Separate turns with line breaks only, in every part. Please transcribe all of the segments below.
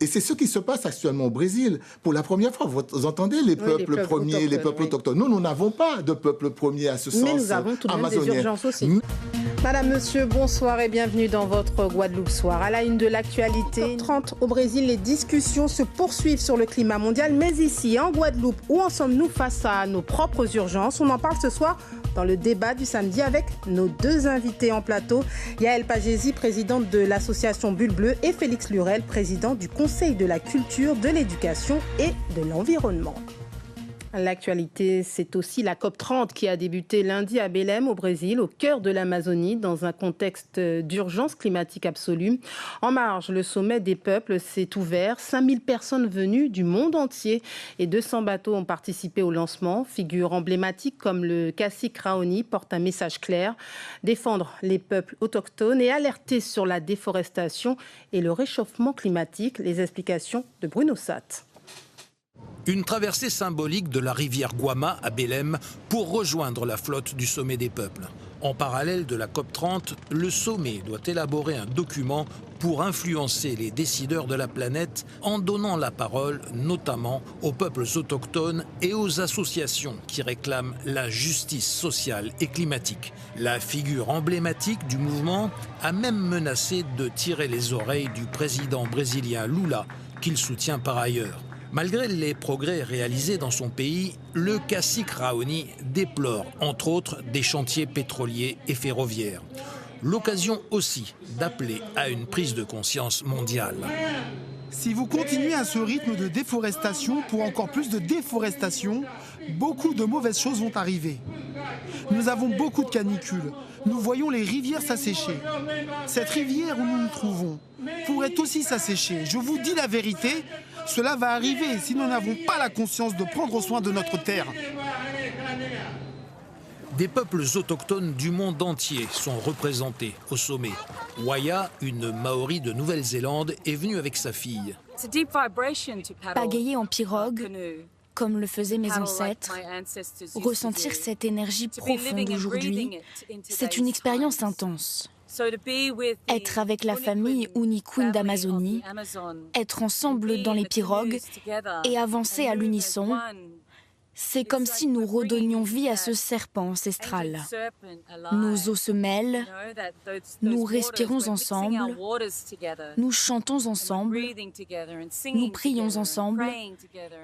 Et c'est ce qui se passe actuellement au Brésil. Pour la première fois, vous entendez les peuples premiers, les peuples autochtones. Nous n'avons pas de peuple premier à ce sens.
Mais nous avons tout de même des urgences aussi. Madame, monsieur, bonsoir et bienvenue dans votre Guadeloupe Soir. À la une de l'actualité, 30 au Brésil, les discussions se poursuivent sur le climat mondial. Mais ici, en Guadeloupe, où en sommes-nous face à nos propres urgences? On en parle ce soir dans le débat du samedi avec nos deux invités en plateau. Yaël Pagési, présidente de l'association Bulle Bleue, et Félix Lurel, président du Conseil de la culture, de l'éducation et de l'environnement. L'actualité, c'est aussi la COP30 qui a débuté lundi à Belém, au Brésil, au cœur de l'Amazonie, dans un contexte d'urgence climatique absolue. En marge, le sommet des peuples s'est ouvert. 5000 personnes venues du monde entier et 200 bateaux ont participé au lancement. Figures emblématiques comme le cacique Raoni portent un message clair: défendre les peuples autochtones et alerter sur la déforestation et le réchauffement climatique. Les explications de Bruno Satt.
Une traversée symbolique de la rivière Guama à Belém pour rejoindre la flotte du sommet des peuples. En parallèle de la COP30, le sommet doit élaborer un document pour influencer les décideurs de la planète en donnant la parole notamment aux peuples autochtones et aux associations qui réclament la justice sociale et climatique. La figure emblématique du mouvement a même menacé de tirer les oreilles du président brésilien Lula, qu'il soutient par ailleurs. Malgré les progrès réalisés dans son pays, le cacique Raoni déplore, entre autres, des chantiers pétroliers et ferroviaires. L'occasion aussi d'appeler à une prise de conscience mondiale.
Si vous continuez à ce rythme de déforestation pour encore plus de déforestation, beaucoup de mauvaises choses vont arriver. Nous avons beaucoup de canicules. Nous voyons les rivières s'assécher. Cette rivière où nous nous trouvons pourrait aussi s'assécher. Je vous dis la vérité, cela va arriver si nous n'avons pas la conscience de prendre soin de notre terre.
Des peuples autochtones du monde entier sont représentés au sommet. Waya, une Maori de Nouvelle-Zélande, est venue avec sa fille.
Pagayer en pirogue, comme le faisaient mes ancêtres, ressentir cette énergie profonde aujourd'hui, c'est une expérience intense. Être avec la famille Unikwin d'Amazonie, être ensemble dans les pirogues et avancer à l'unisson, c'est comme si nous redonnions vie à ce serpent ancestral. Nos os se mêlent, nous respirons ensemble, nous chantons ensemble, nous prions ensemble,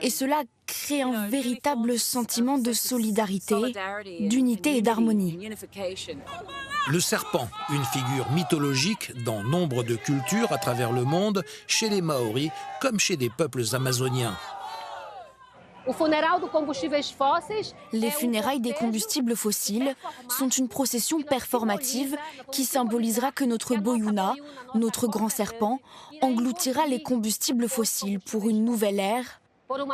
et cela crée un véritable sentiment de solidarité, d'unité et d'harmonie.
Le serpent, une figure mythologique dans nombre de cultures à travers le monde, chez les Maoris comme chez des peuples amazoniens.
Les funérailles des combustibles fossiles sont une procession performative qui symbolisera que notre Boyuna, notre grand serpent, engloutira les combustibles fossiles pour une nouvelle ère,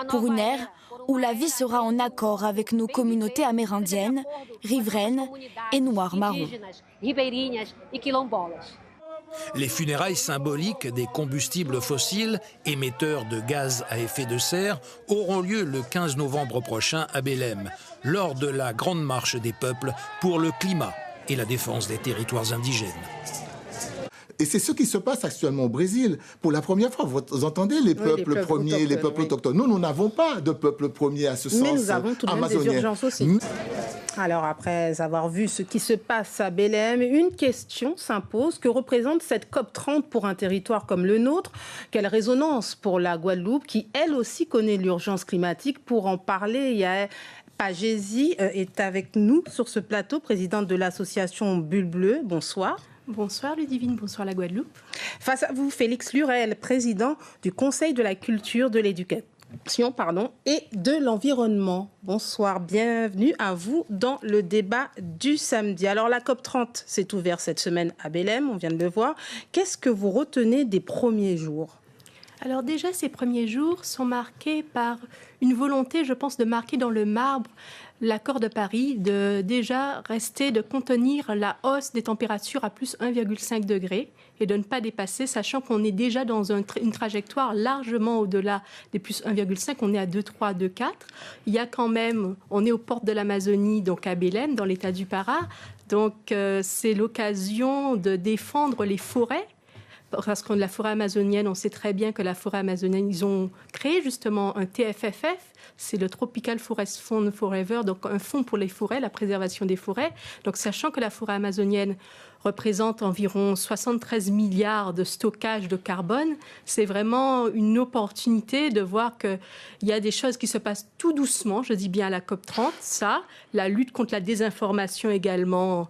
pour une ère où la vie sera en accord avec nos communautés amérindiennes, riveraines et noires marrons.
Les funérailles symboliques des combustibles fossiles, émetteurs de gaz à effet de serre, auront lieu le 15 novembre prochain à Belém, lors de la Grande Marche des peuples pour le climat et la défense des territoires indigènes.
Et c'est ce qui se passe actuellement au Brésil. Pour la première fois, vous entendez les peuples premiers, les peuples autochtones. Nous n'avons pas de peuple premier à ce sens.
Mais nous avons tout de même des urgences aussi. Alors, après avoir vu ce qui se passe à Belém, une question s'impose. Que représente cette COP30 pour un territoire comme le nôtre? Quelle résonance pour la Guadeloupe, qui elle aussi connaît l'urgence climatique? Pour en parler, Yaël Pagési est avec nous sur ce plateau, présidente de l'association Bulle Bleue. Bonsoir.
Bonsoir Ludivine, bonsoir la Guadeloupe.
Face à vous, Félix Lurel, président du Conseil de la culture, de l'éducation et de l'environnement. Bonsoir, bienvenue à vous dans le débat du samedi. Alors la COP30 s'est ouverte cette semaine à Belém, on vient de le voir. Qu'est-ce que vous retenez des premiers jours ?
Alors déjà, ces premiers jours sont marqués par une volonté, je pense, de marquer dans le marbre l'accord de Paris, de déjà rester, de contenir la hausse des températures à plus 1,5 degré et de ne pas dépasser, sachant qu'on est déjà dans une trajectoire largement au-delà des plus 1,5, on est à 2,3, 2,4. Il y a quand même, on est aux portes de l'Amazonie, donc à Belém, dans l'état du Pará, donc c'est l'occasion de défendre les forêts, parce que la forêt amazonienne, on sait très bien que la forêt amazonienne, ils ont créé justement un TFFF, c'est le Tropical Forest Fund Forever, donc un fonds pour les forêts, la préservation des forêts. Donc sachant que la forêt amazonienne représente environ 73 milliards de stockage de carbone, c'est vraiment une opportunité de voir qu'il y a des choses qui se passent tout doucement, je dis bien à la COP30, ça, la lutte contre la désinformation également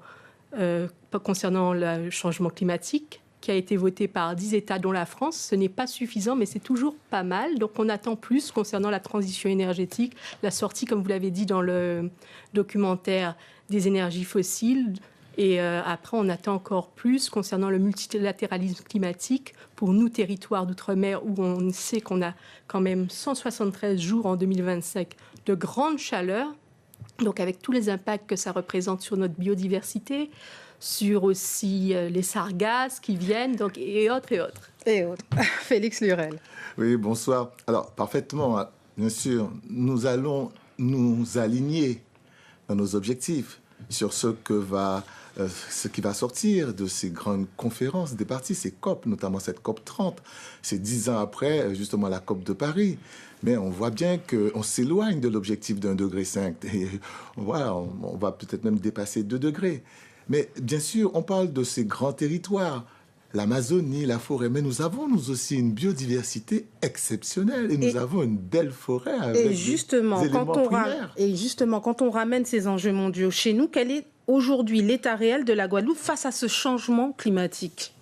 concernant le changement climatique, qui a été voté par 10 États, dont la France. Ce n'est pas suffisant, mais c'est toujours pas mal. Donc on attend plus concernant la transition énergétique, la sortie, comme vous l'avez dit dans le documentaire, des énergies fossiles. Et après, on attend encore plus concernant le multilatéralisme climatique pour nous, territoires d'outre-mer, où on sait qu'on a quand même 173 jours en 2025 de grande chaleur, donc avec tous les impacts que ça représente sur notre biodiversité, sur aussi les sargasses qui viennent, donc, et autres.
Félix Lurel.
Oui, bonsoir. Alors, parfaitement, bien sûr, nous allons nous aligner dans nos objectifs sur ce qui va sortir de ces grandes conférences des parties, ces COP, notamment cette COP 30. C'est 10 ans après, justement, la COP de Paris. Mais on voit bien qu'on s'éloigne de l'objectif d'1,5 degré. Et voilà, on va peut-être même dépasser 2 degrés. Mais bien sûr, on parle de ces grands territoires, l'Amazonie, la forêt, mais nous avons, nous aussi, une biodiversité exceptionnelle et nous avons une belle forêt avec des éléments primaires.
Et justement, quand on ramène ces enjeux mondiaux chez nous, quel est aujourd'hui l'état réel de la Guadeloupe face à ce changement climatique?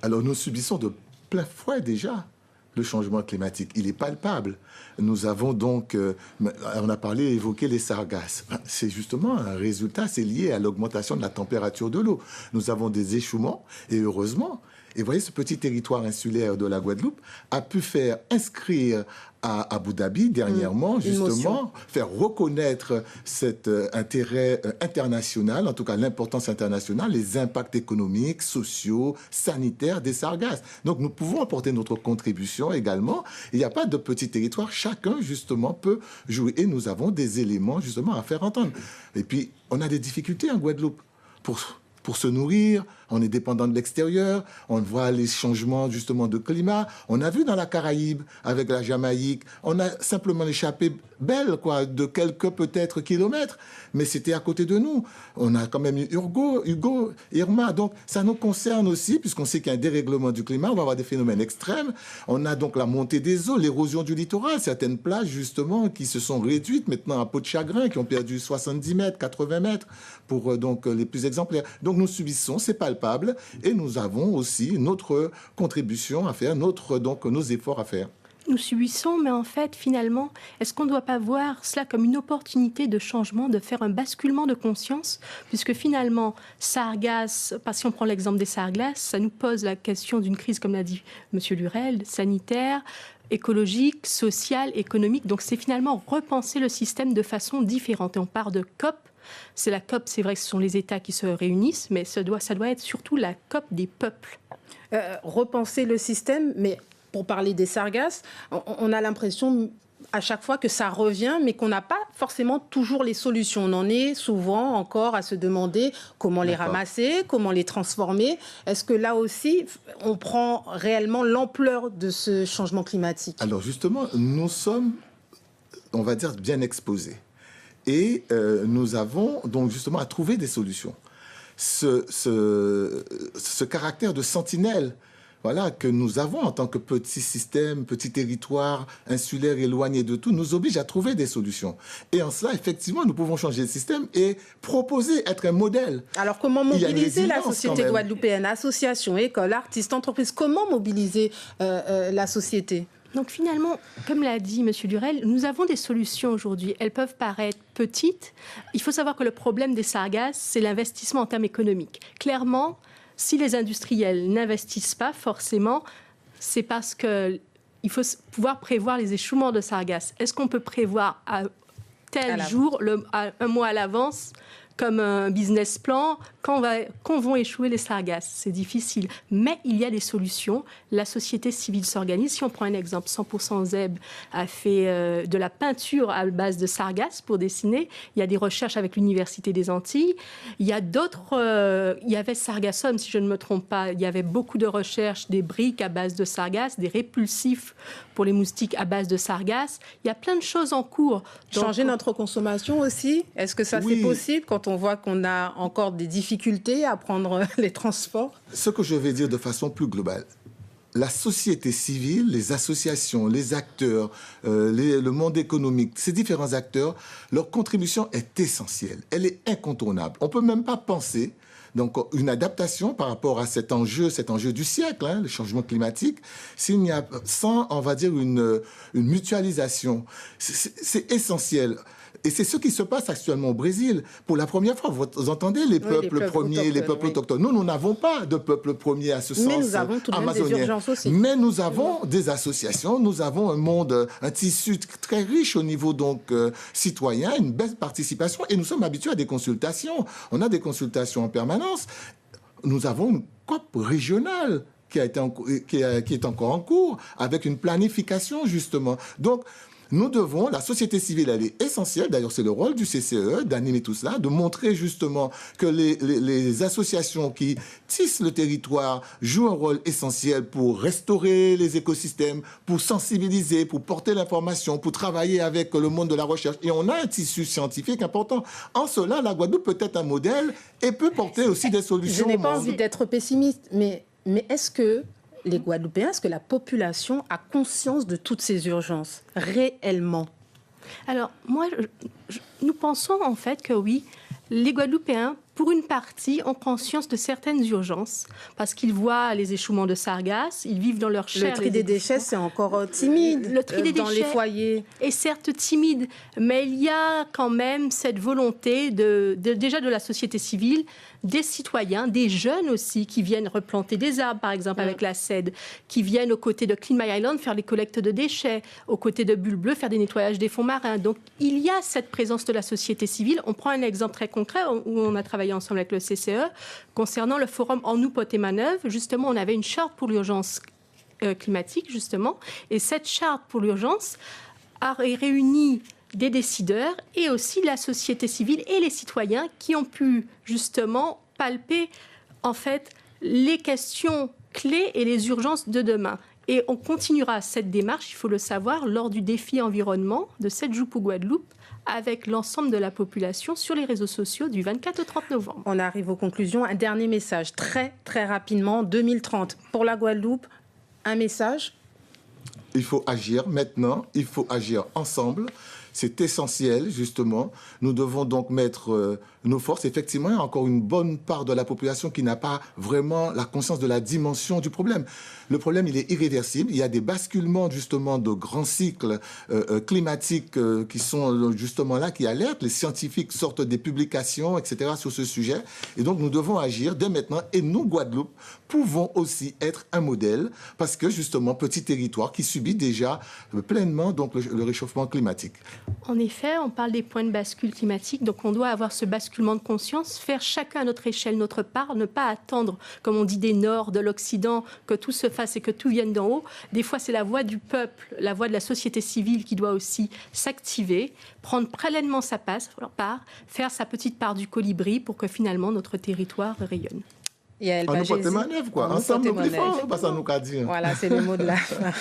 Alors, nous subissons de plein fouet déjà le changement climatique. Il est palpable. Nous avons donc, on a évoqué les sargasses. C'est justement un résultat, c'est lié à l'augmentation de la température de l'eau. Nous avons des échouements et heureusement, et vous voyez, ce petit territoire insulaire de la Guadeloupe a pu faire inscrire à Abu Dhabi dernièrement, justement, faire reconnaître cet intérêt international, en tout cas l'importance internationale, les impacts économiques, sociaux, sanitaires des sargasses. Donc nous pouvons apporter notre contribution également. Il n'y a pas de petit territoire, chacun justement peut jouer et nous avons des éléments justement à faire entendre. Et puis on a des difficultés en Guadeloupe pour se nourrir, on est dépendant de l'extérieur, on voit les changements justement de climat. On a vu dans la Caraïbe, avec la Jamaïque, on a simplement échappé belle, quoi, de quelques peut-être kilomètres, mais c'était à côté de nous. On a quand même eu Hugo, Irma, donc ça nous concerne aussi, puisqu'on sait qu'il y a un dérèglement du climat, on va avoir des phénomènes extrêmes. On a donc la montée des eaux, l'érosion du littoral, certaines plages justement qui se sont réduites maintenant à peau de chagrin, qui ont perdu 70 mètres, 80 mètres, pour donc les plus exemplaires. Donc nous subissons, c'est palpable, et nous avons aussi notre contribution à faire, nos efforts à faire.
Nous subissons, mais en fait, finalement, est-ce qu'on ne doit pas voir cela comme une opportunité de changement, de faire un basculement de conscience, puisque finalement, sargasses, si on prend l'exemple des sargasses, ça nous pose la question d'une crise, comme l'a dit M. Lurel, sanitaire, écologique, sociale, économique. Donc c'est finalement repenser le système de façon différente. Et on part de COP. C'est la COP, c'est vrai que ce sont les États qui se réunissent, mais ça doit être surtout la COP des peuples.
Repenser le système, mais pour parler des sargasses, on a l'impression à chaque fois que ça revient, mais qu'on n'a pas forcément toujours les solutions. On en est souvent encore à se demander comment les ramasser, comment les transformer. Est-ce que là aussi, on prend réellement l'ampleur de ce changement climatique?
Alors justement, nous sommes, on va dire, bien exposés. Et nous avons donc justement à trouver des solutions. Ce caractère de sentinelle, voilà, que nous avons en tant que petit système, petit territoire insulaire éloigné de tout, nous oblige à trouver des solutions. Et en cela, effectivement, nous pouvons changer le système et proposer, être un modèle.
Alors, comment mobiliser la société guadeloupéenne, associations, écoles, artistes, entreprises? Comment mobiliser la société?
Donc finalement, comme l'a dit M. Lurel, nous avons des solutions aujourd'hui. Elles peuvent paraître petites. Il faut savoir que le problème des sargasses, c'est l'investissement en termes économiques. Clairement, si les industriels n'investissent pas, forcément, c'est parce qu'il faut pouvoir prévoir les échouements de sargasses. Est-ce qu'on peut prévoir à tel jour, un mois à l'avance, comme un business plan quand vont échouer les sargasses. C'est difficile. Mais il y a des solutions. La société civile s'organise. Si on prend un exemple, 100% Zeb a fait de la peinture à base de sargasses pour dessiner. Il y a des recherches avec l'Université des Antilles. Il y a d'autres... il y avait Sargassum, si je ne me trompe pas. Il y avait beaucoup de recherches, des briques à base de sargasses, des répulsifs pour les moustiques à base de sargasses. Il y a plein de choses en cours.
Changer notre consommation aussi. Est-ce que ça, c'est possible quand on voit qu'on a encore des difficultés à prendre les transports?
Ce que je vais dire de façon plus globale, la société civile, les associations, les acteurs, le monde économique, ces différents acteurs, leur contribution est essentielle. Elle est incontournable. On ne peut même pas penser donc une adaptation par rapport à cet enjeu du siècle, le changement climatique, s'il n'y a sans, on va dire, une mutualisation. C'est essentiel. Et c'est ce qui se passe actuellement au Brésil. Pour la première fois, vous entendez les peuples premiers, les peuples autochtones. Nous n'avons pas de peuple premier à ce sens amazonien.
Mais nous avons tout de même des urgences aussi.
Mais nous avons des associations, nous avons un monde, un tissu très riche au niveau donc citoyen, une belle participation, et nous sommes habitués à des consultations. On a des consultations en permanence. Nous avons une COP régionale qui est encore en cours, avec une planification justement. Donc, nous devons, la société civile, elle est essentielle, d'ailleurs c'est le rôle du CCE d'animer tout cela, de montrer justement que les associations qui tissent le territoire jouent un rôle essentiel pour restaurer les écosystèmes, pour sensibiliser, pour porter l'information, pour travailler avec le monde de la recherche. Et on a un tissu scientifique important. En cela, la Guadeloupe peut être un modèle et peut porter aussi des solutions.
Je n'ai pas envie d'être pessimiste, mais est-ce que les Guadeloupéens, est-ce que la population a conscience de toutes ces urgences, réellement?
Alors, nous pensons en fait que oui, les Guadeloupéens, pour une partie, ont conscience de certaines urgences, parce qu'ils voient les échouements de sargasses, ils vivent dans leur chair.
Le tri des déchets, c'est encore timide.
Le tri des
dans
déchets
les foyers
est certes timide, mais il y a quand même cette volonté déjà de la société civile, des citoyens, des jeunes aussi, qui viennent replanter des arbres, par exemple, avec la CED, qui viennent aux côtés de Clean My Island faire les collectes de déchets, aux côtés de Bulle Bleue faire des nettoyages des fonds marins. Donc, il y a cette présence de la société civile. On prend un exemple très concret où on a travaillé ensemble avec le CCE concernant le forum En nous, Pot et Manœuvre. Justement, on avait une charte pour l'urgence climatique, justement, et cette charte pour l'urgence a réuni des décideurs et aussi la société civile et les citoyens qui ont pu justement palper en fait les questions clés et les urgences de demain. Et on continuera cette démarche, il faut le savoir, lors du défi environnement de 7 jours pour Guadeloupe avec l'ensemble de la population sur les réseaux sociaux du 24 au 30 novembre.
On arrive aux conclusions. Un dernier message, très très rapidement, 2030. Pour la Guadeloupe, un message?
Il faut agir maintenant, il faut agir ensemble. C'est essentiel, justement. Nous devons donc mettre nos forces. Effectivement, il y a encore une bonne part de la population qui n'a pas vraiment la conscience de la dimension du problème. Le problème, il est irréversible. Il y a des basculements, justement, de grands cycles climatiques qui sont justement là, qui alertent. Les scientifiques sortent des publications, etc., sur ce sujet. Et donc, nous devons agir dès maintenant. Et nous, Guadeloupe, pouvons aussi être un modèle parce que, justement, petit territoire qui subit déjà pleinement donc, le réchauffement climatique.
En effet, on parle des points de bascule climatique, donc on doit avoir ce basculement de conscience, faire chacun à notre échelle notre part, ne pas attendre, comme on dit, des Nord, de l'Occident, que tout se fasse et que tout vienne d'en haut. Des fois, c'est la voix du peuple, la voix de la société civile qui doit aussi s'activer, prendre pleinement sa part, faire sa petite part du colibri pour que finalement notre territoire rayonne.
On nous porte manœuvre, quoi. Ensemble, nous plus fort, pas ça nous qu'a dit.
Voilà, c'est le mot de la fin.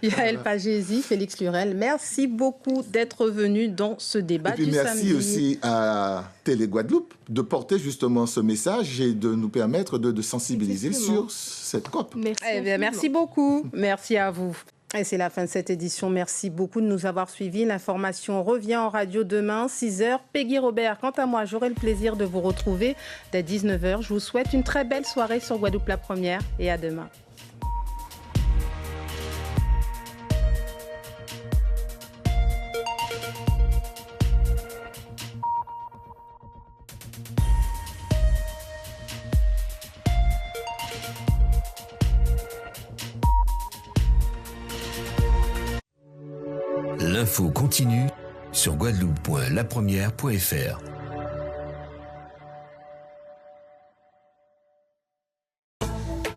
Yael Pagési, Félix Lurel, merci beaucoup d'être venu dans ce débat du samedi.
Et puis merci aussi à Télé Guadeloupe de porter justement ce message et de nous permettre de sensibiliser sur cette COP.
Merci beaucoup. Merci à vous. Et c'est la fin de cette édition. Merci beaucoup de nous avoir suivis. L'information revient en radio demain, 6h. Peggy Robert, quant à moi, j'aurai le plaisir de vous retrouver dès 19h. Je vous souhaite une très belle soirée sur Guadeloupe la Première et à demain.
L'info continue sur guadeloupe.lapremière.fr.